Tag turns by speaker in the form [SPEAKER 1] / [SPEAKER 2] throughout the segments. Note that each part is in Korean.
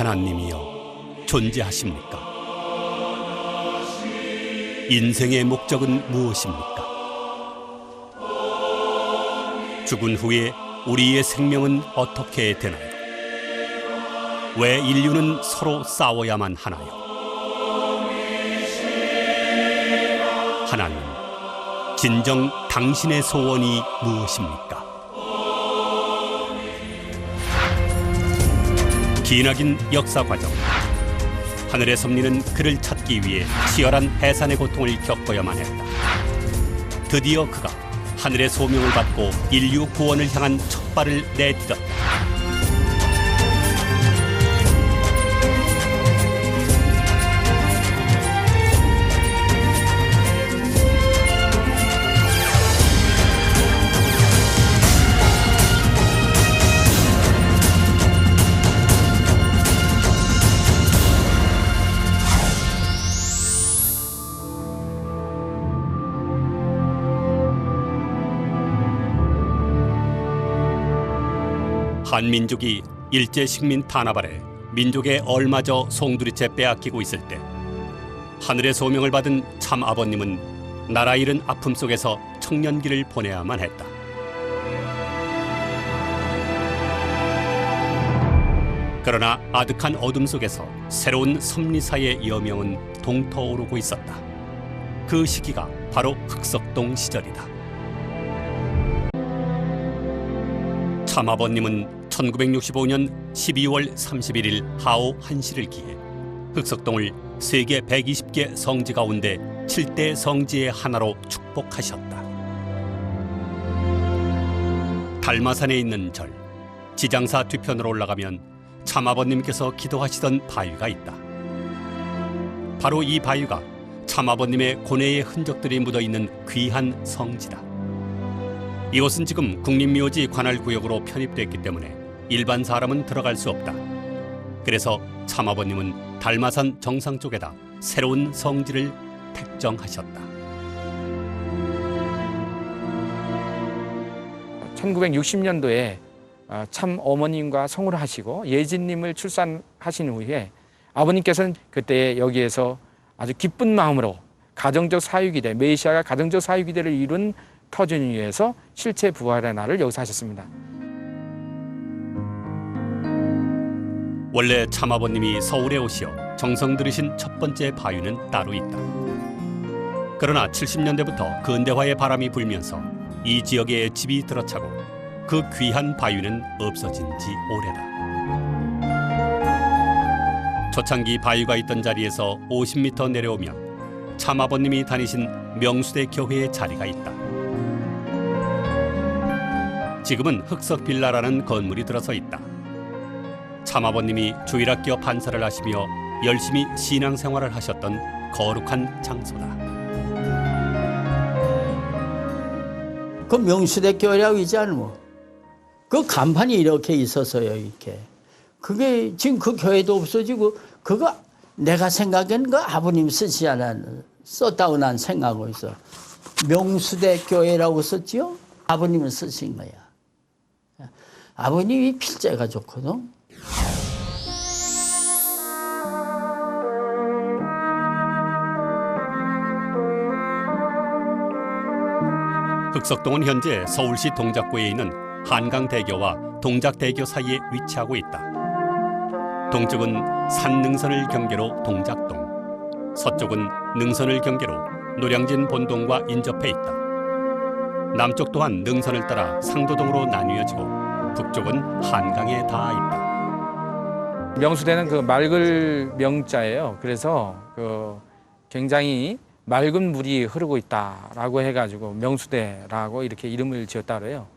[SPEAKER 1] 하나님이여 존재하십니까? 인생의 목적은 무엇입니까? 죽은 후에 우리의 생명은 어떻게 되나요? 왜 인류는 서로 싸워야만 하나요? 하나님, 진정 당신의 소원이 무엇입니까? 기나긴 역사 과정, 하늘의 섭리는 그를 찾기 위해 치열한 해산의 고통을 겪어야만 했다. 드디어 그가 하늘의 소명을 받고 인류 구원을 향한 첫 발을 내딛었다. 한민족이 일제 식민 탄압 아래 민족의 얼마저 송두리째 빼앗기고 있을 때 하늘의 소명을 받은 참 아버님은 나라 잃은 아픔 속에서 청년기를 보내야만 했다. 그러나 아득한 어둠 속에서 새로운 섭리사의 여명은 동터오르고 있었다. 그 시기가 바로 흑석동 시절이다. 참 아버님은 1965년 12월 31일 하오 1시를 기해 흑석동을 세계 120개 성지 가운데 7대 성지의 하나로 축복하셨다. 달마산에 있는 절, 지장사 뒤편으로 올라가면 참 아버님께서 기도하시던 바위가 있다. 바로 이 바위가 참 아버님의 고뇌의 흔적들이 묻어있는 귀한 성지다. 이곳은 지금 국립묘지 관할구역으로 편입됐기 때문에 일반 사람은 들어갈 수 없다. 그래서 참 아버님은 달마산 정상 쪽에다 새로운 성지를 택정하셨다.
[SPEAKER 2] 1960년도에 참 어머님과 성을 하시고 예진님을 출산하신 후에 아버님께서는 그때 여기에서 아주 기쁜 마음으로 가정적 사유기대, 메시아가 가정적 사유기대를 이룬 터전을 위해서 실체 부활의 날을 여기서 하셨습니다.
[SPEAKER 1] 원래 참 아버님이 서울에 오시어 정성 들이신 첫 번째 바위는 따로 있다. 그러나 70년대부터 근대화의 바람이 불면서 이 지역에 집이 들어차고 그 귀한 바위는 없어진 지 오래다. 초창기 바위가 있던 자리에서 50m 내려오면 참 아버님이 다니신 명수대 교회의 자리가 있다. 지금은 흑석빌라라는 건물이 들어서 있다. 참 아버님이 주일학교 판사를 하시며 열심히 신앙생활을 하셨던 거룩한 장소다.
[SPEAKER 3] 그 명수대 교회라고 있지 않으면 뭐. 그 간판이 이렇게 있었어요. 이렇게. 그게 지금 그 교회도 없어지고 그거 내가 생각엔 그 아버님 쓰지 않아 썼다고 난 생각하고 있어. 명수대 교회라고 썼지요? 아버님은 쓰신 거야. 아버님이 필자가 좋거든.
[SPEAKER 1] 흑석동은 현재 서울시 동작구에 있는 한강대교와 동작대교 사이에 위치하고 있다. 동쪽은 산능선을 경계로 동작동, 서쪽은 능선을 경계로 노량진 본동과 인접해 있다. 남쪽 또한 능선을 따라 상도동으로 나뉘어지고 북쪽은 한강에 닿아 있다.
[SPEAKER 2] 명수대는 그 맑을 명자예요. 그래서 그 굉장히 맑은 물이 흐르고 있다라고 해가지고 명수대라고 이렇게 이름을 지었다 그래요.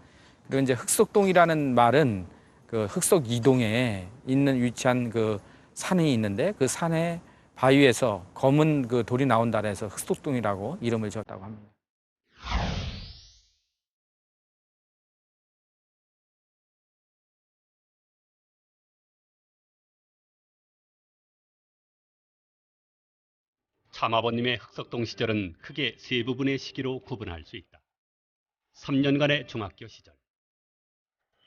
[SPEAKER 2] 그리고 이제 흑석동이라는 말은 그 흑석 이동에 있는 위치한 그 산이 있는데 그 산의 바위에서 검은 그 돌이 나온다 해서 흑석동이라고 이름을 지었다고 합니다.
[SPEAKER 1] 참 아버님의 흑석동 시절은 크게 세 부분의 시기로 구분할 수 있다. 3년간의 중학교 시절,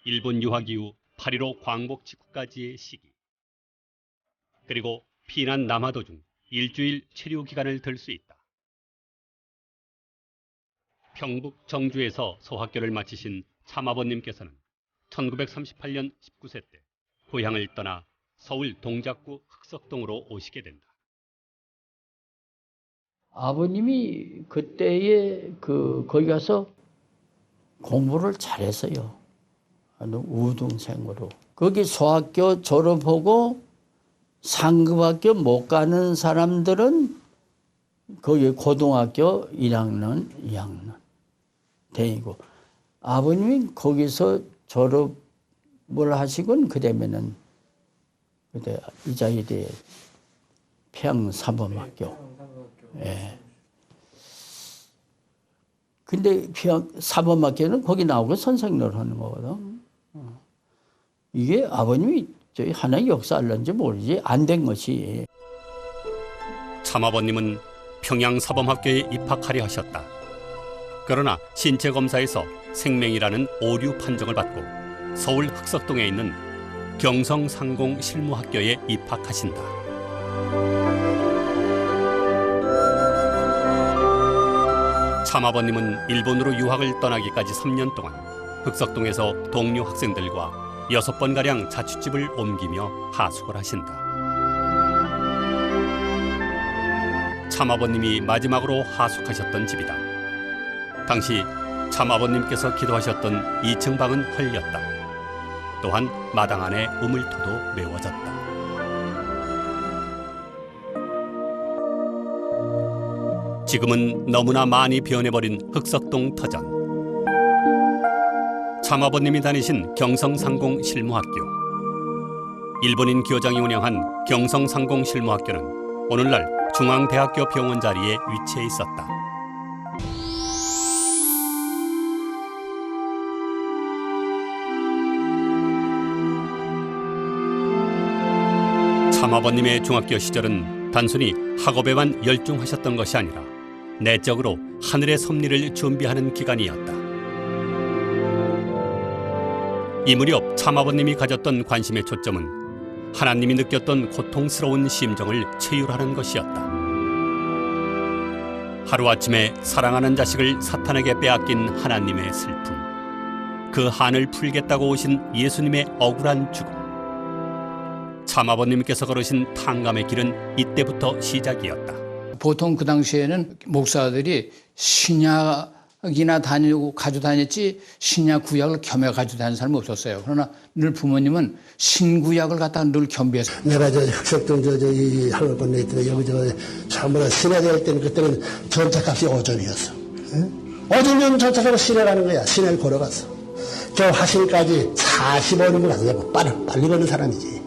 [SPEAKER 1] 일본 유학 이후 8.15 광복 직후까지의 시기, 그리고 피난 남하 도중 일주일 체류 기간을 들 수 있다. 평북 정주에서 소학교를 마치신 참아버님께서는 1938년 19세 때 고향을 떠나 서울 동작구 흑석동으로 오시게 된다.
[SPEAKER 3] 아버님이 그때에 거기 가서 공부를 잘했어요. 우등생으로. 거기 소학교 졸업하고 상급학교 못 가는 사람들은 거기 고등학교 1학년, 2학년 다니고, 아버님이 거기서 졸업을 하시곤 그다음에는 그때 이자이대 평사범학교. 예. 근데 사범학교는 거기 나오고 선생님을 하는 거거든. 이게 아버님이 저희 하나의 역사알런지 모르지 안 된 것이.
[SPEAKER 1] 참아버님은 평양사범학교에 입학하려 하셨다. 그러나 신체검사에서 생명이라는 오류 판정을 받고 서울 흑석동에 있는 경성상공실무학교에 입학하신다. 참아버님은 일본으로 유학을 떠나기까지 3년 동안 흑석동에서 동료 학생들과 6번가량 자취집을 옮기며 하숙을 하신다. 참아버님이 마지막으로 하숙하셨던 집이다. 당시 참아버님께서 기도하셨던 2층 방은 헐렸다. 또한 마당 안에 우물토도 메워졌다. 지금은 너무나 많이 변해버린 흑석동 터전. 참아버님이 다니신 경성상공실무학교. 일본인 교장이 운영한 경성상공실무학교는 오늘날 중앙대학교 병원 자리에 위치해 있었다. 참아버님의 중학교 시절은 단순히 학업에만 열중하셨던 것이 아니라 내적으로 하늘의 섭리를 준비하는 기간이었다. 이 무렵 참아버님이 가졌던 관심의 초점은 하나님이 느꼈던 고통스러운 심정을 체휼하는 것이었다. 하루아침에 사랑하는 자식을 사탄에게 빼앗긴 하나님의 슬픔, 그 한을 풀겠다고 오신 예수님의 억울한 죽음, 참아버님께서 걸으신 탕감의 길은 이때부터 시작이었다.
[SPEAKER 4] 보통 그 당시에는 목사들이 신약이나 가지고 다녔지 신약 구약을 겸해 가지고 다니는 사람이 없었어요. 그러나 늘 부모님은 신구약을 갖다가 늘 겸비해서.
[SPEAKER 5] 내가 흑석동 이 할머니 있더라 여기 전부 다 시내 될 때는 그때는 전차값이 5전이었어. 응? 5전이면 전차값으로 시내 가는 거야. 시내를 걸어갔어. 저 화신까지 40원이면 가서 빨리 가는 사람이지.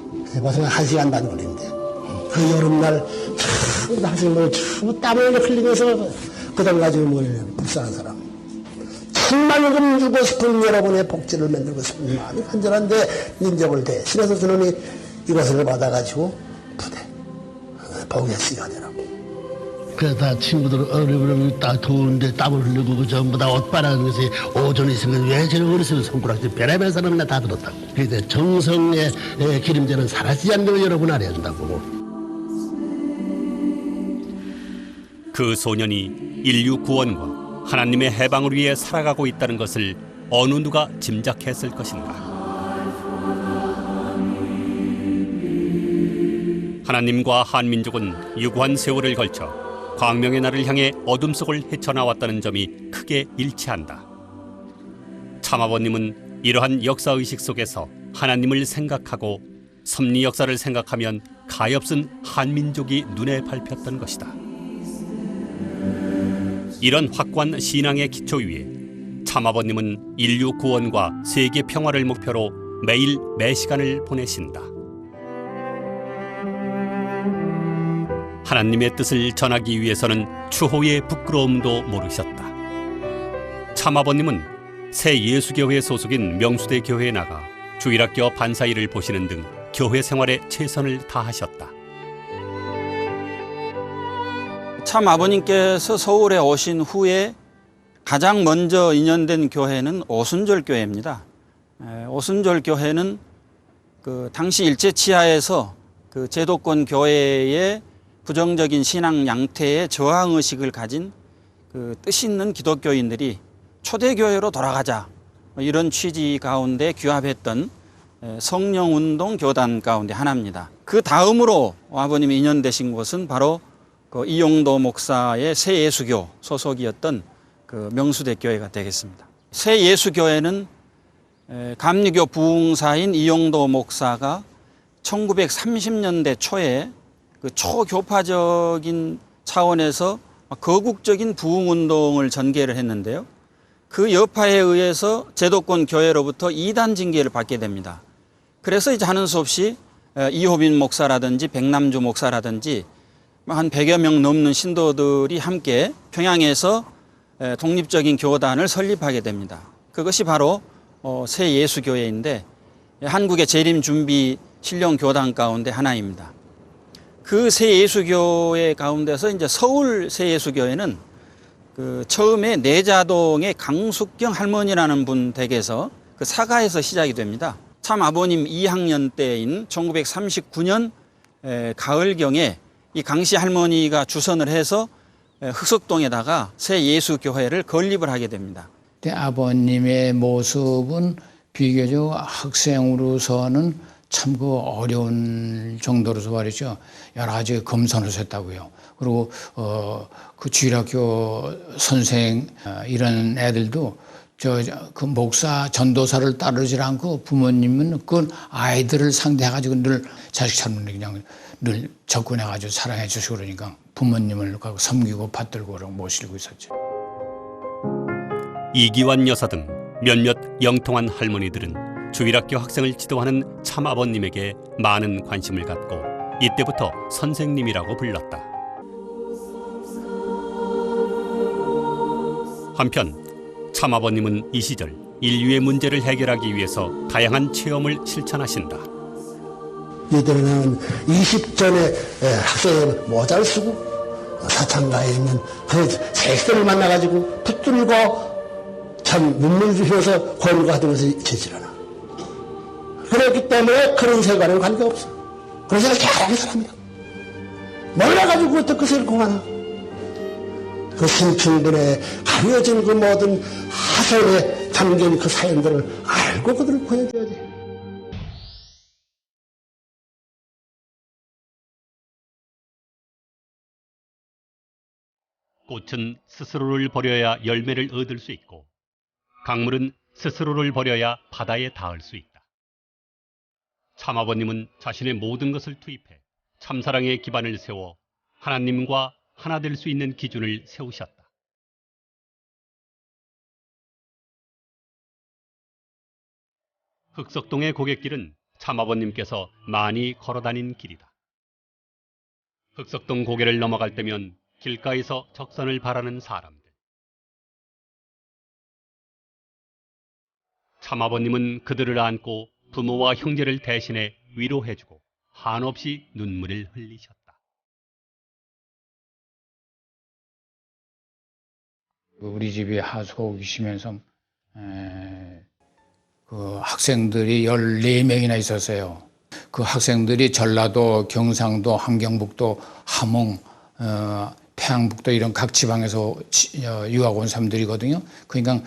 [SPEAKER 5] 벌써 1시간 반 걸리는데. 그 여름날 참 학생들 땀을 흘리면서 그걸 가지고 뭘 불쌍한 사람. 천만금 주고 싶은 여러분의 복지를 만들고 싶은 마음이 간절한데 인정을 대신해서 주님이 이것을 받아가지고 부대 복의 시간이라고.
[SPEAKER 6] 그래서 다 친구들 어려우면 딱 더운데 땀을 흘리고 그 전부 다 옷 빨아는 것이 오전에 있으면 왜 저런 어렸을 손가락질 별의별 사람이나 다 들었다고. 그래서 정성의 기름제는 사라지지 않는 걸 여러분 알아준다고.
[SPEAKER 1] 그 소년이 인류 구원과 하나님의 해방을 위해 살아가고 있다는 것을 어느 누가 짐작했을 것인가. 하나님과 한민족은 유구한 세월을 걸쳐 광명의 날을 향해 어둠 속을 헤쳐나왔다는 점이 크게 일치한다. 참아버님은 이러한 역사의식 속에서 하나님을 생각하고 섭리 역사를 생각하면 가엾은 한민족이 눈에 밟혔던 것이다. 이런 확고한 신앙의 기초 위에 참아버님은 인류 구원과 세계 평화를 목표로 매일 매시간을 보내신다. 하나님의 뜻을 전하기 위해서는 추호의 부끄러움도 모르셨다. 참아버님은 새 예수교회 소속인 명수대 교회에 나가 주일학교 반사일을 보시는 등 교회 생활에 최선을 다하셨다.
[SPEAKER 7] 참 아버님께서 서울에 오신 후에 가장 먼저 인연된 교회는 오순절 교회입니다. 오순절 교회는 그 당시 일제치하에서 그 제도권 교회의 부정적인 신앙 양태에 저항 의식을 가진 그 뜻 있는 기독교인들이 초대교회로 돌아가자 이런 취지 가운데 규합했던 성령운동 교단 가운데 하나입니다. 그 다음으로 아버님이 인연되신 곳은 바로 그 이용도 목사의 새예수교 소속이었던 그 명수대 교회가 되겠습니다. 새예수교회는 감리교 부흥사인 이용도 목사가 1930년대 초에 그 초교파적인 차원에서 거국적인 부흥운동을 전개를 했는데요. 그 여파에 의해서 제도권 교회로부터 이단 징계를 받게 됩니다. 그래서 이제 하는 수 없이 이호빈 목사라든지 백남주 목사라든지 한 100여 명 넘는 신도들이 함께 평양에서 독립적인 교단을 설립하게 됩니다. 그것이 바로 새예수교회인데 한국의 재림준비 신령교단 가운데 하나입니다. 그 새예수교회 가운데서 이제 서울 새예수교회는 그 처음에 내자동의 강숙경 할머니라는 분 댁에서 그 사가에서 시작이 됩니다. 참 아버님 2학년 때인 1939년 가을경에 이 강씨 할머니가 주선을 해서 흑석동에다가 새예수교회를 건립을 하게 됩니다.
[SPEAKER 4] 아버님의 모습은 비교적 학생으로서는 참 그 어려운 정도로서 말이죠. 여러 가지 검선하셨다고요. 그리고 그 주일학교 선생 이런 애들도 그 목사 전도사를 따르지 않고 부모님은 그 아이들을 상대해가지고 늘 자식처럼 그냥 늘 접근해가지고 사랑해 주시고 그러니까 부모님을 섬기고 받들고 그러고 모시고 있었죠.
[SPEAKER 1] 이기환 여사 등 몇몇 영통한 할머니들은 주일학교 학생을 지도하는 참아버님에게 많은 관심을 갖고 이때부터 선생님이라고 불렀다. 한편 참아버님은 이 시절 인류의 문제를 해결하기 위해서 다양한 체험을 실천하신다.
[SPEAKER 5] 이들은 20전에 학생을 모자를 쓰고 사창가에 있는 그 색선을 만나가지고 붙들고 참 눈물 주셔서 권고 하던 것을 잊히질 않아. 그렇기 때문에 그런 세과는 관계없어. 그런 생각을 잘하는 사람이다. 몰라가지고 어떻게 그것을 공하나. 그 신fin들의 가려진 그 모든 하선에 담긴 그 사연들을 알고 그들을 보여줘야지.
[SPEAKER 1] 꽃은 스스로를 버려야 열매를 얻을 수 있고 강물은 스스로를 버려야 바다에 닿을 수 있다. 참아버님은 자신의 모든 것을 투입해 참사랑의 기반을 세워 하나님과 하나 될 수 있는 기준을 세우셨다. 흑석동의 고갯길은 참아버님께서 많이 걸어다닌 길이다. 흑석동 고개를 넘어갈 때면 길가에서 적선을 바라는 사람들. 참아버님은 그들을 안고 부모와 형제를 대신해 위로해주고 한없이 눈물을 흘리셨다.
[SPEAKER 4] 우리 집에 하수가 오기 쉬면서 그 학생들이 14명이나 있었어요. 그 학생들이 전라도, 경상도, 함경북도, 함흥, 태양북도 이런 각 지방에서 유학 온 사람들이거든요. 그러니까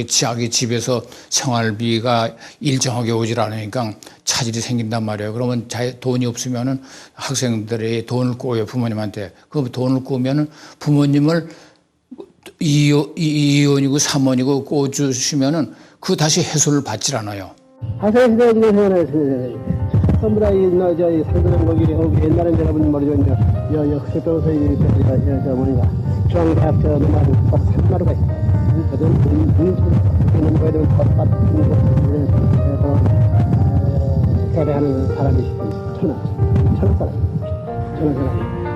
[SPEAKER 4] 자기 집에서 생활비가 일정하게 오질 않으니까 차질이 생긴단 말이에요. 그러면 돈이 없으면은 학생들이 돈을 꼬요 부모님한테. 그 돈을 꼬면은 부모님을 2원이고 3원이고 꼬주시면은 그 다시 해소를 받질 않아요.
[SPEAKER 8] 학생들에 전부 다 저희 상대는 거기 옛날에 여러분 모르죠. 여 흑석동에서 저 뭐니까 중앙대학 저 nom아도 3마루가 있어. 그들 있는 거에 대한 교대하는 사람이 있어. 천원 사람.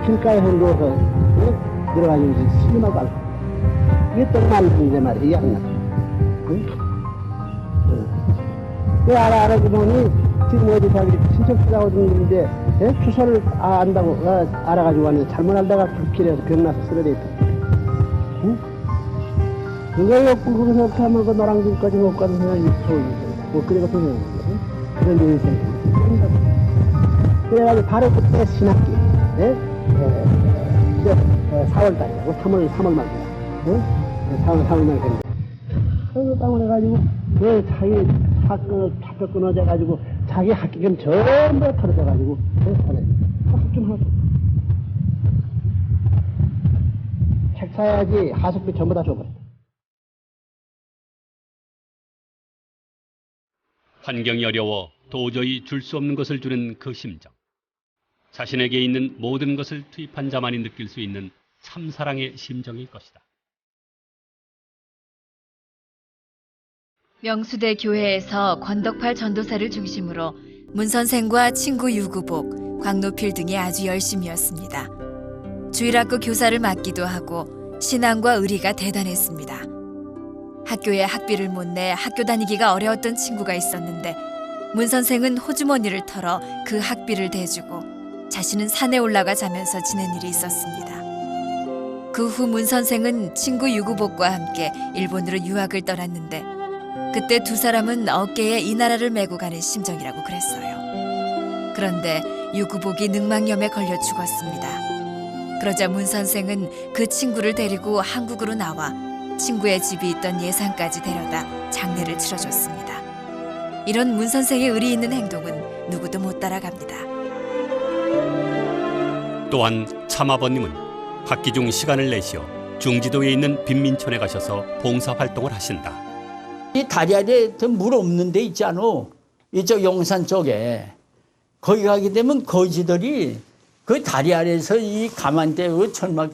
[SPEAKER 8] 길가에 누워서 들어가지고 신음하고 알고. 이게 똥만 이제 말이야. 이해 안 나. 그 알아보니 지금 어디 자기 친척들하고 있는데 주소를 안다고 알아가지고 왔는데 잘못 알다가 불길에서 병나서 쓰러져 있다. 응? 그걸 갖고 거기서 어떻게 하면 그 노랑진까지 못 가는 생각이 있어. 뭐 그래가 생각이 그런 일이 생겨. 그래가지고 바로 그때 신학기, 예? 4월달이라고 3월 말이야. 예? 4월 말 됐는데. 그래서 땅을 해가지고 그 자기 학교 끊어져가지고 자기 학기금 전부 털어져가지고 학점 하나 책 사야지 하숙비 전부 다 줘버려.
[SPEAKER 1] 환경이 어려워 도저히 줄 수 없는 것을 주는 그 심정. 자신에게 있는 모든 것을 투입한 자만이 느낄 수 있는 참사랑의 심정일 것이다.
[SPEAKER 9] 명수대 교회에서 권덕팔 전도사를 중심으로 문 선생과 친구 유구복, 광노필 등이 아주 열심이었습니다. 주일학교 교사를 맡기도 하고 신앙과 의리가 대단했습니다. 학교에 학비를 못 내 학교 다니기가 어려웠던 친구가 있었는데 문 선생은 호주머니를 털어 그 학비를 대주고 자신은 산에 올라가 자면서 지낸 일이 있었습니다. 그 후 문 선생은 친구 유구복과 함께 일본으로 유학을 떠났는데 그때 두 사람은 어깨에 이 나라를 메고 가는 심정이라고 그랬어요. 그런데 유구복이 늑막염에 걸려 죽었습니다. 그러자 문 선생은 그 친구를 데리고 한국으로 나와 친구의 집이 있던 예산까지 데려다 장례를 치러줬습니다. 이런 문 선생의 의리 있는 행동은 누구도 못 따라갑니다.
[SPEAKER 1] 또한 참아버님은 학기 중 시간을 내시어 중지도에 있는 빈민촌에 가셔서 봉사활동을 하신다.
[SPEAKER 3] 이 다리 아래 물 없는 데 있지 않아? 이쪽 용산 쪽에. 거기 가게 되면 거지들이 그 다리 아래에서 이 가만떼고 천막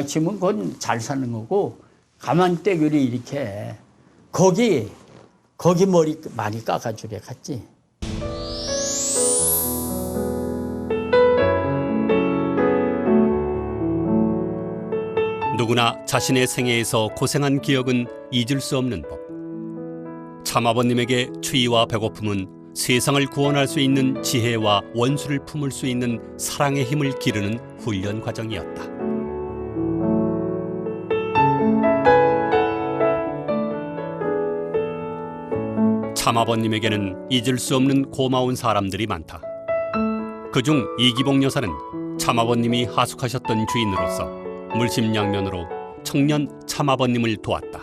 [SPEAKER 3] 치면 그건 잘 사는 거고 가만떼기를 이렇게 해. 거기 머리 많이 깎아주래 갔지.
[SPEAKER 1] 누구나 자신의 생애에서 고생한 기억은 잊을 수 없는 법. 참아버님에게 추위와 배고픔은 세상을 구원할 수 있는 지혜와 원수를 품을 수 있는 사랑의 힘을 기르는 훈련 과정이었다. 참아버님에게는 잊을 수 없는 고마운 사람들이 많다. 그중 이기복 여사는 참아버님이 하숙하셨던 주인으로서 물심양면으로 청년 참아버님을 도왔다.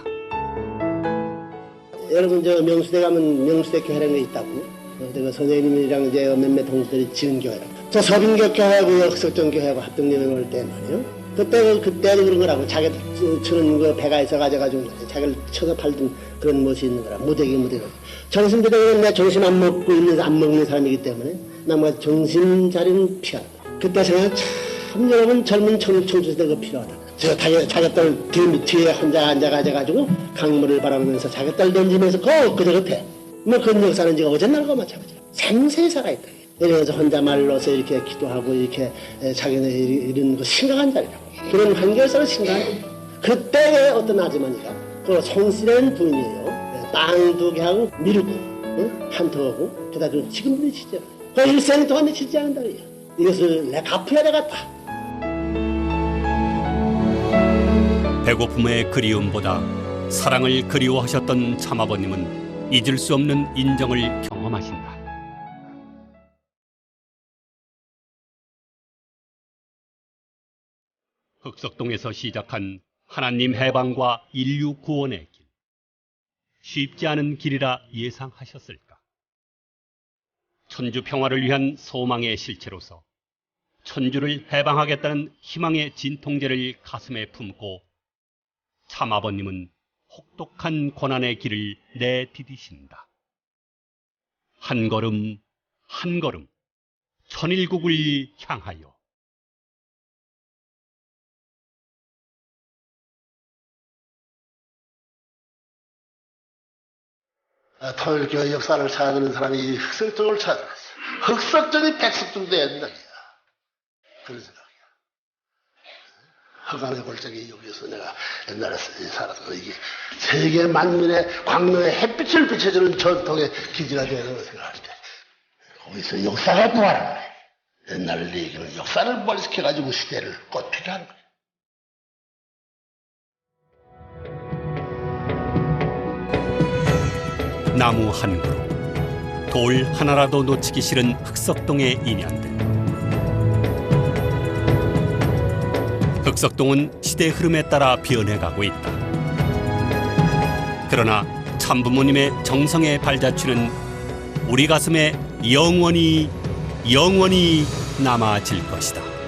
[SPEAKER 5] 여러분 저 명수대 가면 명수대 교회라는 게 있다고. 내가 선생님이랑 이제 몇몇 동수들이 지은 교회라고. 저 서빙교 교회하고 흑석정 교회하고 합동여행 올 때 말이요. 그때도 그런 거라고. 자기 치는 그 배가 있어 가지고 자기를 쳐서 팔던 그런 멋이 있는 거라. 무대기. 정신 들어가면 내가 정신 안 먹는 사람이기 때문에 남과 정신 차리는 필요하다. 그때 생각 참 여러분 젊은 청춘들이 필요하다. 저 자기 딸 뒤에 혼자 앉아가지고 강물을 바라보면서 자기 딸 던지면서 그저 겉에 뭐 그런 역사는 지금 어제날과 마찬가지야. 생생히 살아있다. 이래서 혼자 말로서 이렇게 기도하고 이렇게 자기네 이런 거 심각한 자리라고. 그런 환경에서는 심각한 자리. 그때의 어떤 아주머니가 그 송씨라는 부인이에요. 땅 2개하고 밀고 한턱하고 그다 좀 지금도 치죠. 그 일생 동안에 치지 않는다. 이것을 내가 갚아야 되겠다.
[SPEAKER 1] 배고픔의 그리움보다 사랑을 그리워하셨던 참아버님은 잊을 수 없는 인정을 경험하신다. 흑석동에서 시작한 하나님 해방과 인류 구원의 길. 쉽지 않은 길이라 예상하셨을까? 천주 평화를 위한 소망의 실체로서 천주를 해방하겠다는 희망의 진통제를 가슴에 품고 참아버님은 혹독한 고난의 길을 내디디신다. 한 걸음 한 걸음 천일국을 향하여.
[SPEAKER 5] 통일교회 역사를 찾아드는 사람이 흑석정을 찾아냈어. 흑석정이 백석정도 해야 된다. 그런 생각이야. 허간의 골짜기 여기서 내가 옛날에 살아서 이게 세계 만민의 광명의 햇빛을 비춰주는 전통의 기지가 되는 걸 생각할 때 거기서 역사가 부활하는 거야. 옛날 얘기는 역사를 부활시켜가지고 시대를 꽃피게 하는 거야.
[SPEAKER 1] 나무 한 그루, 돌 하나라도 놓치기 싫은 흑석동의 인연들. 흑석동은 시대 흐름에 따라 변해가고 있다. 그러나 참부모님의 정성의 발자취는 우리 가슴에 영원히 남아질 것이다.